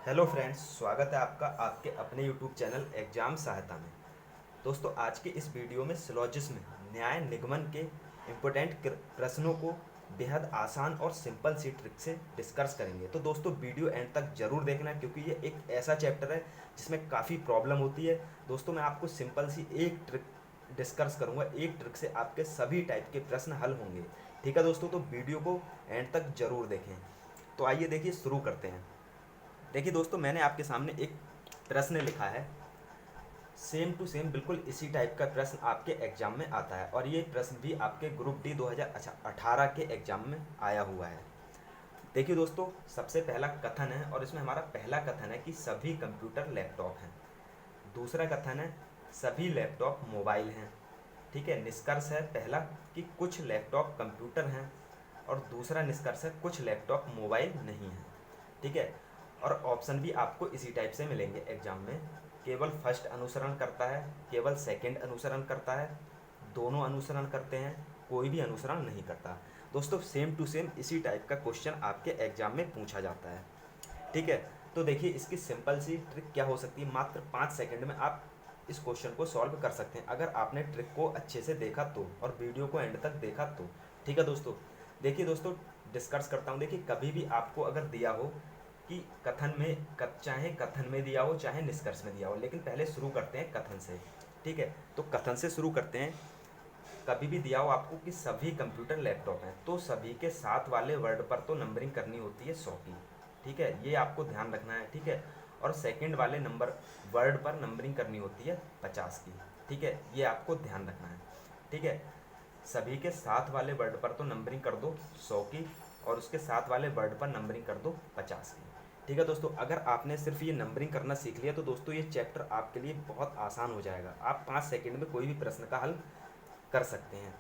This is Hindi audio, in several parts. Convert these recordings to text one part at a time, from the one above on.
हेलो फ्रेंड्स, स्वागत है आपका आपके अपने यूट्यूब चैनल एग्जाम सहायता में। दोस्तों, आज के इस वीडियो में सिलोजिज्म न्याय निगमन के इम्पोर्टेंट प्रश्नों को बेहद आसान और सिंपल सी ट्रिक से डिस्कस करेंगे। तो दोस्तों, वीडियो एंड तक जरूर देखना क्योंकि ये एक ऐसा चैप्टर है जिसमें काफ़ी प्रॉब्लम होती है। दोस्तों, मैं आपको सिंपल सी एक ट्रिक डिस्कस करूंगा। एक ट्रिक से आपके सभी टाइप के प्रश्न हल होंगे। ठीक है दोस्तों, तो वीडियो को एंड तक जरूर देखें। तो आइए देखिए, शुरू करते हैं। देखिए दोस्तों, मैंने आपके सामने एक प्रश्न लिखा है। सेम टू सेम बिल्कुल इसी टाइप का प्रश्न आपके एग्जाम में आता है और ये प्रश्न भी आपके ग्रुप डी 2018 के एग्जाम में आया हुआ है। देखिए दोस्तों, सबसे पहला कथन है और इसमें हमारा पहला कथन है कि सभी कंप्यूटर लैपटॉप हैं। दूसरा कथन है सभी लैपटॉप मोबाइल हैं। ठीक है, निष्कर्ष है पहला कि कुछ लैपटॉप कंप्यूटर हैं और दूसरा निष्कर्ष है कुछ लैपटॉप मोबाइल नहीं हैं। ठीक है, और ऑप्शन भी आपको इसी टाइप से मिलेंगे एग्जाम में। केवल फर्स्ट अनुसरण करता है, केवल सेकंड अनुसरण करता है, दोनों अनुसरण करते हैं, कोई भी अनुसरण नहीं करता। दोस्तों, सेम टू सेम इसी टाइप का क्वेश्चन आपके एग्जाम में पूछा जाता है। ठीक है, तो देखिए इसकी सिंपल सी ट्रिक क्या हो सकती है। मात्र 5 सेकंड में आप इस क्वेश्चन को सॉल्व कर सकते हैं अगर आपने ट्रिक को अच्छे से देखा तो, और वीडियो को एंड तक देखा तो। ठीक है दोस्तों, देखिए दोस्तों, डिस्कस करता हूँ। देखिए, कभी भी आपको अगर दिया हो कि कथन में चाहे कथन में दिया हो चाहे निष्कर्ष में दिया हो, लेकिन पहले शुरू करते हैं कथन से। ठीक है, तो कथन से शुरू करते हैं। कभी भी दिया हो आपको कि सभी कंप्यूटर लैपटॉप हैं, तो सभी के साथ वाले वर्ड पर तो नंबरिंग करनी होती है 100 की। ठीक है, ये आपको ध्यान रखना है। ठीक है, और सेकंड वाले नंबर वर्ड पर नंबरिंग करनी होती है 50 की। ठीक है, ये आपको ध्यान रखना है। ठीक है, सभी के साथ वाले वर्ड पर तो नंबरिंग कर दो 100 की और उसके साथ वाले वर्ड पर नंबरिंग कर दो 50 की। ठीक है दोस्तों, अगर आपने सिर्फ ये नंबरिंग करना सीख लिया तो दोस्तों ये चैप्टर आपके लिए बहुत आसान हो जाएगा। आप 5 सेकंड में कोई भी प्रश्न का हल कर सकते हैं।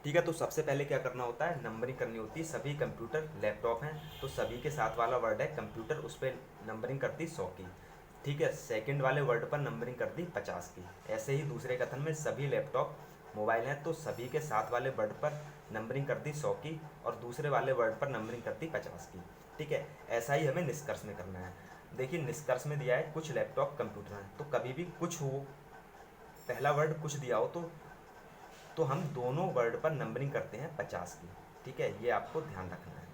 ठीक है, तो सबसे पहले क्या करना होता है, नंबरिंग करनी होती है। सभी कंप्यूटर लैपटॉप हैं, तो सभी के साथ वाला वर्ड है कंप्यूटर, उस पर नंबरिंग करती 100 की। ठीक है, सेकंड वाले वर्ड पर नंबरिंग कर दी 50 की। ऐसे ही दूसरे कथन में सभी लैपटॉप मोबाइल हैं, तो सभी के साथ वाले वर्ड पर नंबरिंग कर दी 100 की और दूसरे वाले वर्ड पर नंबरिंग कर दी 50 की। ठीक है, ऐसा ही हमें निष्कर्ष में करना है। देखिए, निष्कर्ष में दिया है कुछ लैपटॉप कंप्यूटर हैं, तो कभी भी कुछ हो, पहला वर्ड कुछ दिया हो तो हम दोनों वर्ड पर नंबरिंग करते हैं 50 की। ठीक है, ये आपको ध्यान रखना है।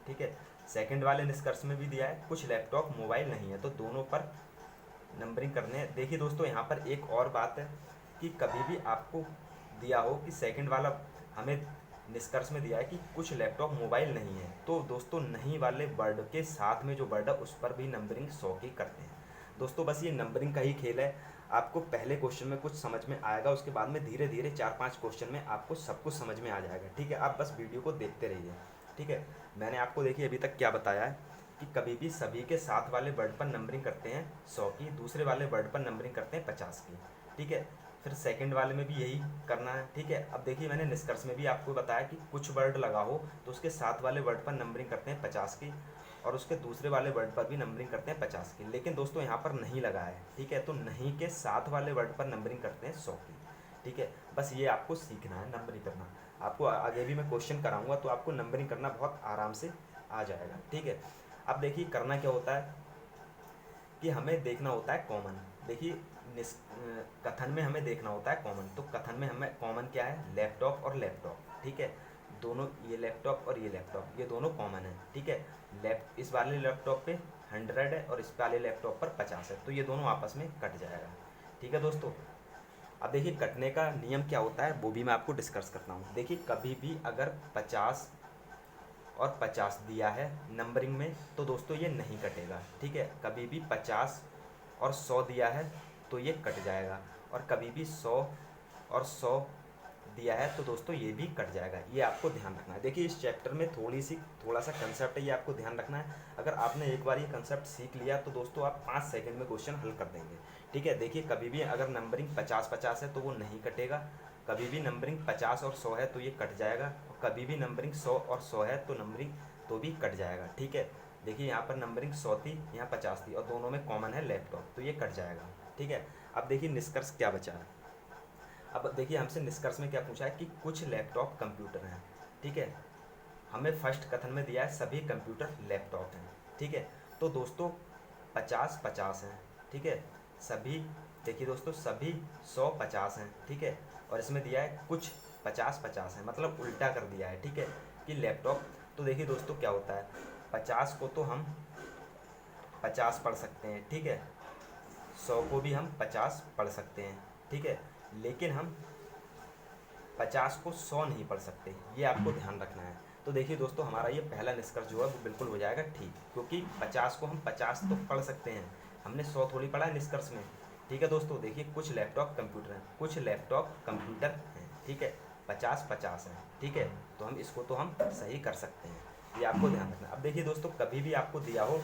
ठीक है, सेकंड वाले निष्कर्ष में भी दिया है कुछ लैपटॉप मोबाइल नहीं है, तो दोनों पर नंबरिंग करने हैं। देखिए दोस्तों, यहाँ पर एक और बात है कि कभी भी आपको दिया हो कि सेकंड वाला हमें निष्कर्ष में दिया है कि कुछ लैपटॉप मोबाइल नहीं है, तो दोस्तों नहीं वाले वर्ड के साथ में जो वर्ड है उस पर भी नंबरिंग 100 की करते हैं। दोस्तों, बस ये नंबरिंग का ही खेल है। आपको पहले क्वेश्चन में कुछ समझ में आएगा, उसके बाद में धीरे धीरे 4-5 क्वेश्चन में आपको सब कुछ समझ में आ जाएगा। ठीक है, आप बस वीडियो को देखते रहिए। ठीक है, मैंने आपको देखिए अभी तक क्या बताया है कि कभी भी सभी के साथ वाले वर्ड पर नंबरिंग करते हैं 100 की, दूसरे वाले वर्ड पर नंबरिंग करते हैं 50 की। ठीक है, फिर सेकंड वाले में भी यही करना है। ठीक है, अब देखिए मैंने निष्कर्ष में भी आपको बताया कि कुछ वर्ड लगा हो तो उसके साथ वाले वर्ड पर नंबरिंग करते हैं 50 की और उसके दूसरे वाले वर्ड पर भी नंबरिंग करते हैं 50 की। लेकिन दोस्तों यहाँ पर नहीं लगा है। ठीक है, तो नहीं के साथ वाले वर्ड पर नंबरिंग करते हैं 100 की। ठीक है, बस ये आपको सीखना है नंबरिंग करना। आपको आगे भी मैं क्वेश्चन कराऊंगा तो आपको नंबरिंग करना बहुत आराम से आ जाएगा। ठीक है, अब देखिए करना क्या होता है कि हमें देखना होता है कॉमन। देखिए कथन में हमें देखना होता है कॉमन, तो कथन में हमें कॉमन क्या है, लैपटॉप और लैपटॉप। ठीक है, दोनों ये लैपटॉप और ये लैपटॉप ये दोनों कॉमन है। ठीक है, इस वाले लैपटॉप पे 100 है और इस वाले लैपटॉप पर 50 है, तो ये दोनों आपस में कट जाएगा। ठीक है दोस्तों, अब देखिए कटने का नियम क्या होता है वो भी मैं आपको डिस्कस करता हूँ। देखिए, कभी भी अगर 50 और 50 दिया है नंबरिंग में तो दोस्तों ये नहीं कटेगा। ठीक है, कभी भी 50 और 100 दिया है तो ये कट जाएगा, और कभी भी 100 और 100 दिया है तो दोस्तों ये भी कट जाएगा। ये आपको ध्यान रखना है। देखिए, इस चैप्टर में थोड़ा सा कंसेप्ट है, ये आपको ध्यान रखना है। अगर आपने एक बार ये कंसेप्ट सीख लिया तो दोस्तों आप 5 सेकंड में क्वेश्चन हल कर देंगे। ठीक है, देखिए कभी भी अगर नंबरिंग 50-50 है तो वो नहीं कटेगा, कभी भी नंबरिंग 50 और 100 है तो ये कट जाएगा, और कभी भी नंबरिंग 100 और 100 है तो नंबरिंग तो भी कट जाएगा। ठीक है, देखिए यहाँ पर नंबरिंग 100 थी, यहाँ 50 थी और दोनों में कॉमन है लैपटॉप, तो ये कट जाएगा। ठीक है, अब देखिए निष्कर्ष क्या बचा है। अब देखिए हमसे निष्कर्ष में क्या पूछा है कि कुछ लैपटॉप कंप्यूटर हैं। ठीक है, हमें फर्स्ट कथन में दिया है सभी कंप्यूटर लैपटॉप हैं। ठीक है, तो दोस्तों 50-50 हैं, ठीक है। सभी देखिए दोस्तों सभी 100-50 हैं, ठीक है। और इसमें दिया है कुछ 50-50 हैं, मतलब उल्टा कर दिया है, ठीक है, कि लैपटॉप। तो देखिए दोस्तों क्या होता है, 50 को तो हम 50 पढ़ सकते हैं, ठीक है, 100 को भी हम 50 पढ़ सकते हैं, ठीक है, लेकिन हम 50 को 100 नहीं पढ़ सकते, ये आपको ध्यान रखना है। तो देखिए दोस्तों हमारा ये पहला निष्कर्ष जो है वो बिल्कुल हो जाएगा ठीक, क्योंकि 50 को हम 50 तो पढ़ सकते हैं, हमने 100 थोड़ी पढ़ा है निष्कर्ष में, ठीक है दोस्तों। देखिए कुछ लैपटॉप कंप्यूटर हैं, कुछ लैपटॉप कंप्यूटर हैं, ठीक है, 50-50 हैं, ठीक है। तो हम इसको तो हम सही कर सकते हैं, ये आपको ध्यान रखना है। अब देखिए दोस्तों कभी भी आपको दिया हो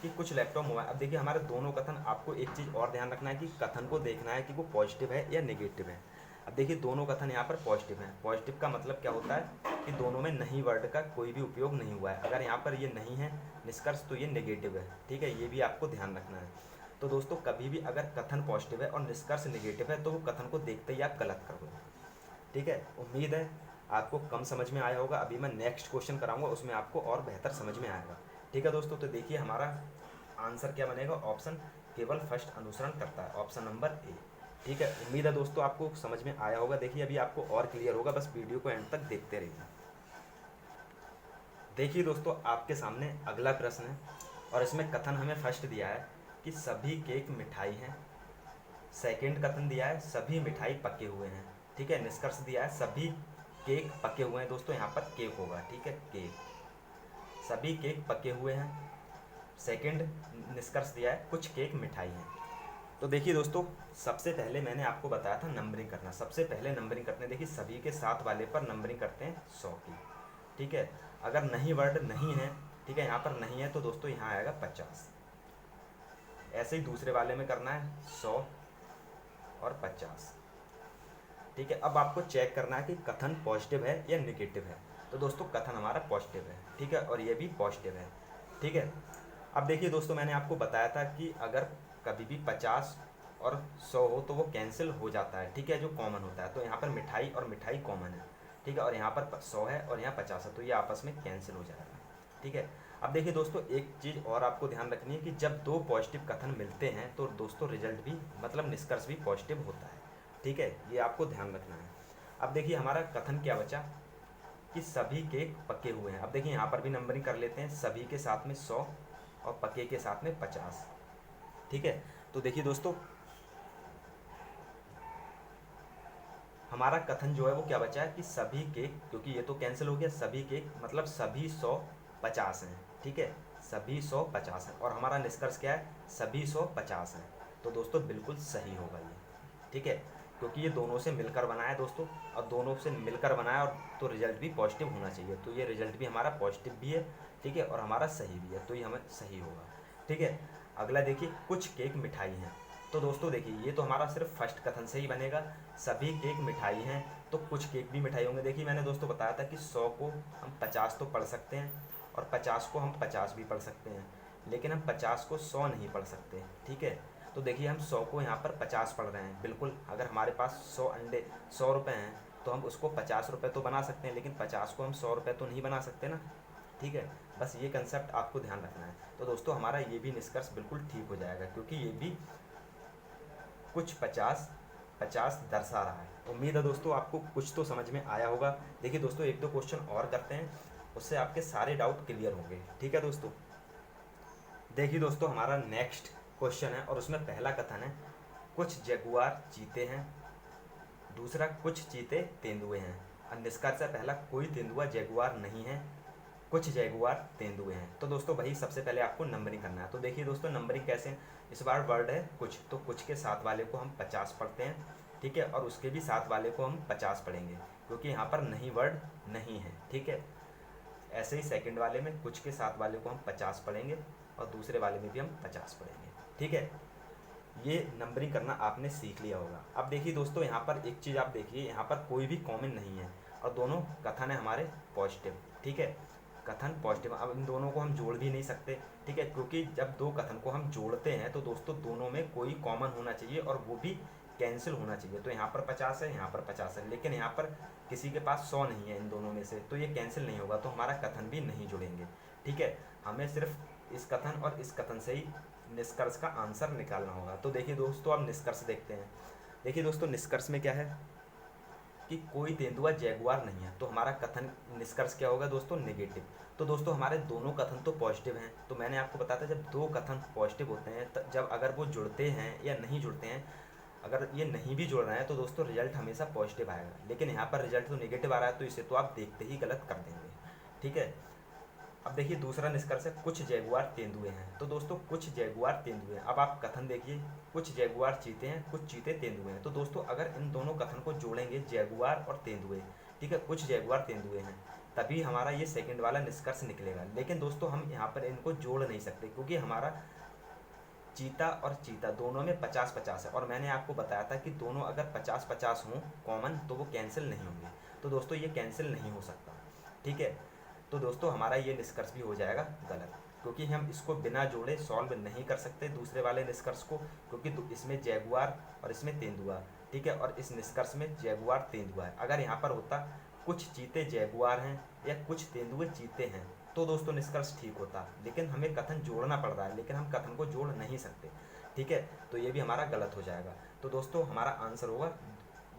कि कुछ लैपटॉप मोबाइल, अब देखिए हमारे दोनों कथन, आपको एक चीज़ और ध्यान रखना है कि कथन को देखना है कि वो पॉजिटिव है या नेगेटिव है। अब देखिए दोनों कथन यहाँ पर पॉजिटिव हैं। पॉजिटिव का मतलब क्या होता है कि दोनों में नहीं वर्ड का कोई भी उपयोग नहीं हुआ है। अगर यहाँ पर ये नहीं है निष्कर्ष तो ये नेगेटिव है, ठीक है, ये भी आपको ध्यान रखना है। तो दोस्तों कभी भी अगर कथन पॉजिटिव है और निष्कर्ष नेगेटिव है तो वो कथन को देखते ही आप गलत कर दो, ठीक है। उम्मीद है आपको कम समझ में आया होगा। अभी मैं नेक्स्ट क्वेश्चन कराऊंगा, उसमें आपको और बेहतर समझ में आएगा, ठीक है दोस्तों। तो देखिए हमारा आंसर क्या बनेगा, ऑप्शन केवल फर्स्ट अनुसरण करता है, ऑप्शन नंबर ए, ठीक है। उम्मीद है दोस्तों आपको समझ में आया होगा। देखिए अभी आपको और क्लियर होगा, बस वीडियो को एंड तक देखते रहिए। देखिए दोस्तों आपके सामने अगला प्रश्न है और इसमें कथन हमें फर्स्ट दिया है कि सभी केक मिठाई हैं। सेकंड कथन दिया है सभी मिठाई पके हुए हैं, ठीक है। निष्कर्ष दिया है सभी केक पके हुए हैं, दोस्तों यहाँ पर केक होगा, ठीक है, केक, सभी केक पके हुए हैं। सेकंड निष्कर्ष दिया है कुछ केक मिठाई हैं। तो देखिए दोस्तों सबसे पहले मैंने आपको बताया था नंबरिंग करना, सबसे पहले नंबरिंग करते हैं। देखिए सभी के साथ वाले पर नंबरिंग करते हैं 100 की, ठीक है। अगर नहीं वर्ड नहीं है, ठीक है, यहाँ पर नहीं है तो दोस्तों यहाँ आएगा 50। ऐसे ही दूसरे वाले में करना है 100 और 50, ठीक है। अब आपको चेक करना है कि कथन पॉजिटिव है या निगेटिव है। तो दोस्तों कथन हमारा पॉजिटिव है, ठीक है, और ये भी पॉजिटिव है, ठीक है। अब देखिए दोस्तों मैंने आपको बताया था कि अगर कभी भी 50 और 100 हो तो वो कैंसिल हो जाता है, ठीक है, जो कॉमन होता है। तो यहाँ पर मिठाई और मिठाई कॉमन है, ठीक है, और यहाँ पर 100 है और यहाँ 50 है, तो ये आपस में कैंसिल हो जाएगा, ठीक है। अब देखिए दोस्तों एक चीज़ और आपको ध्यान रखनी है कि जब दो पॉजिटिव कथन मिलते हैं तो दोस्तों रिजल्ट भी मतलब निष्कर्ष भी पॉजिटिव होता है, ठीक है, ये आपको ध्यान रखना है। अब देखिए हमारा कथन क्या बचा कि सभी केक पके हुए हैं। अब देखिए यहाँ पर भी नंबरिंग कर लेते हैं, सभी के साथ में 100 और पके के साथ में 50, ठीक है। तो देखिए दोस्तों हमारा कथन जो है वो क्या बचा है कि सभी केक, क्योंकि ये तो कैंसिल हो गया, सभी केक मतलब सभी 100 50 हैं, ठीक है, सभी 100 50 हैं। और हमारा निष्कर्ष क्या है, सभी 100 50 हैं। तो दोस्तों बिल्कुल सही होगा ये, ठीक है, क्योंकि ये दोनों से मिलकर बनाया है दोस्तों, और दोनों से मिलकर बनाया और तो रिजल्ट भी पॉजिटिव होना चाहिए। तो ये रिजल्ट भी हमारा पॉजिटिव भी है, ठीक है, और हमारा सही भी है, तो ये हमें सही होगा, ठीक है। अगला देखिए कुछ केक मिठाई हैं। तो दोस्तों देखिए ये तो हमारा सिर्फ फर्स्ट कथन से ही बनेगा, सभी केक मिठाई हैं तो कुछ केक भी मिठाई होंगे। देखिए मैंने दोस्तों बताया था कि 100 को हम 50 तो पढ़ सकते हैं और 50 को हम 50 भी पढ़ सकते हैं, लेकिन हम 50 को 100 नहीं पढ़ सकते, ठीक है। तो देखिए हम 100 को यहाँ पर 50 पढ़ रहे हैं, बिल्कुल अगर हमारे पास 100 अंडे 100 रुपये हैं तो हम उसको 50 रुपये तो बना सकते हैं, लेकिन 50 को हम 100 रुपये तो नहीं बना सकते ना, ठीक है। बस ये कंसेप्ट आपको ध्यान रखना है। तो दोस्तों हमारा ये भी निष्कर्ष बिल्कुल ठीक हो जाएगा, क्योंकि ये भी कुछ 50 दर्शा रहा है। उम्मीद है दोस्तों आपको कुछ तो समझ में आया होगा। देखिए दोस्तों एक दो क्वेश्चन और करते हैं, उससे आपके सारे डाउट क्लियर होंगे, ठीक है दोस्तों। देखिए दोस्तों हमारा नेक्स्ट क्वेश्चन है और उसमें पहला कथन है कुछ जगुआर चीते हैं, दूसरा कुछ चीते तेंदुए हैं। और निष्कर्ष है पहला कोई तेंदुआ जगुआर नहीं है, कुछ जगुआर तेंदुए हैं। तो दोस्तों भाई सबसे पहले आपको नंबरिंग करना है। तो देखिए दोस्तों नंबरिंग कैसे, इस बार वर्ड है कुछ, तो कुछ के साथ वाले को हम 50 पढ़ते हैं, ठीक है, और उसके भी साथ वाले को हम 50 पढ़ेंगे, क्योंकि यहाँ पर नहीं वर्ड नहीं है, ठीक है। ऐसे ही सेकंड वाले में कुछ के साथ वाले को हम 50 पढ़ेंगे और दूसरे वाले में भी हम 50 पढ़ेंगे, ठीक है। ये नंबरिंग करना आपने सीख लिया होगा। अब देखिए दोस्तों यहाँ पर एक चीज़ आप देखिए, यहाँ पर कोई भी कॉमन नहीं है और दोनों कथन है हमारे पॉजिटिव, ठीक है, कथन पॉजिटिव। अब इन दोनों को हम जोड़ भी नहीं सकते, ठीक है, क्योंकि जब दो कथन को हम जोड़ते हैं तो दोस्तों दोनों में कोई कॉमन होना चाहिए और वो भी कैंसिल होना चाहिए। तो यहाँ पर 50 है, यहाँ पर 50 है, लेकिन यहाँ पर किसी के पास 100 नहीं है इन दोनों में से, तो ये कैंसिल नहीं होगा, तो हमारा कथन भी नहीं जुड़ेंगे, ठीक है। हमें सिर्फ इस कथन और इस कथन से ही निष्कर्ष का आंसर निकालना होगा। तो देखिए दोस्तों, अब निष्कर्ष देखते हैं। देखिए दोस्तों, निष्कर्ष में क्या है कि कोई तेंदुआ जैगुआर नहीं है। तो हमारा कथन निष्कर्ष क्या होगा दोस्तों? नेगेटिव। तो दोस्तों हमारे दोनों कथन तो पॉजिटिव हैं। तो मैंने आपको बताया था जब दो कथन पॉजिटिव होते हैं, जब अगर वो जुड़ते हैं या नहीं जुड़ते हैं, अगर ये नहीं भी जुड़ रहे हैं तो दोस्तों रिजल्ट हमेशा पॉजिटिव आएगा। लेकिन यहाँ पर रिजल्ट तो नेगेटिव आ रहा है, तो इसे तो आप देखते ही गलत कर देंगे। ठीक है। अब देखिए दूसरा निष्कर्ष है कुछ जैगुआर तेंदुए हैं। तो दोस्तों कुछ जैगुआर तेंदुए हैं। अब आप कथन देखिए, कुछ जैगुआर चीते हैं, कुछ चीते तेंदुए हैं। तो दोस्तों अगर इन दोनों कथन को जोड़ेंगे, जैगुआर और तेंदुए, ठीक है, कुछ जैगुआर तेंदुए हैं, तभी हमारा ये सेकंड वाला निष्कर्ष निकलेगा। लेकिन दोस्तों हम यहाँ पर इनको जोड़ नहीं सकते, क्योंकि हमारा चीता और चीता दोनों में 50-50 है, और मैंने आपको बताया था कि दोनों अगर 50-50 हों कॉमन तो वो कैंसिल नहीं होंगे। तो दोस्तों ये कैंसिल नहीं हो सकता। ठीक है। तो दोस्तों हमारा ये निष्कर्ष भी हो जाएगा गलत, क्योंकि हम इसको बिना जोड़े सॉल्व नहीं कर सकते दूसरे वाले निष्कर्ष को, क्योंकि इसमें जैगुआर और इसमें तेंदुआ, ठीक है, और इस निष्कर्ष में जैगुआर तेंदुआ है। अगर यहाँ पर होता कुछ चीते जैगुआर हैं या कुछ तेंदुए चीते हैं, तो दोस्तों निष्कर्ष ठीक होता। लेकिन हमें कथन जोड़ना पड़ रहा है, लेकिन हम कथन को जोड़ नहीं सकते। ठीक है। तो ये भी हमारा गलत हो जाएगा। तो दोस्तों हमारा आंसर होगा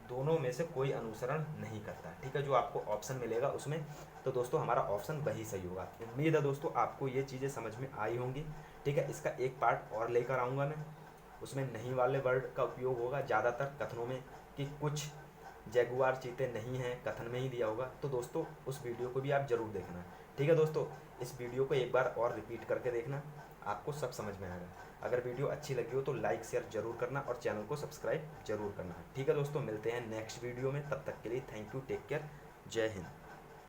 दोनों में से कोई अनुसरण नहीं करता। ठीक है, जो आपको ऑप्शन मिलेगा उसमें, तो दोस्तों हमारा ऑप्शन वही सही होगा। उम्मीद है दोस्तों आपको ये चीज़ें समझ में आई होंगी। ठीक है, इसका एक पार्ट और लेकर आऊँगा मैं, उसमें नहीं वाले वर्ड का उपयोग होगा ज़्यादातर कथनों में, कि कुछ जैगुआर चीते नहीं हैं, कथन में ही दिया होगा। तो दोस्तों उस वीडियो को भी आप ज़रूर देखना। ठीक है दोस्तों, इस वीडियो को एक बार और रिपीट करके देखना, आपको सब समझ में आएगा। अगर वीडियो अच्छी लगी हो तो लाइक शेयर जरूर करना और चैनल को सब्सक्राइब जरूर करना। ठीक है दोस्तों, मिलते हैं नेक्स्ट वीडियो में, तब तक के लिए थैंक यू, टेक केयर, जय हिंद।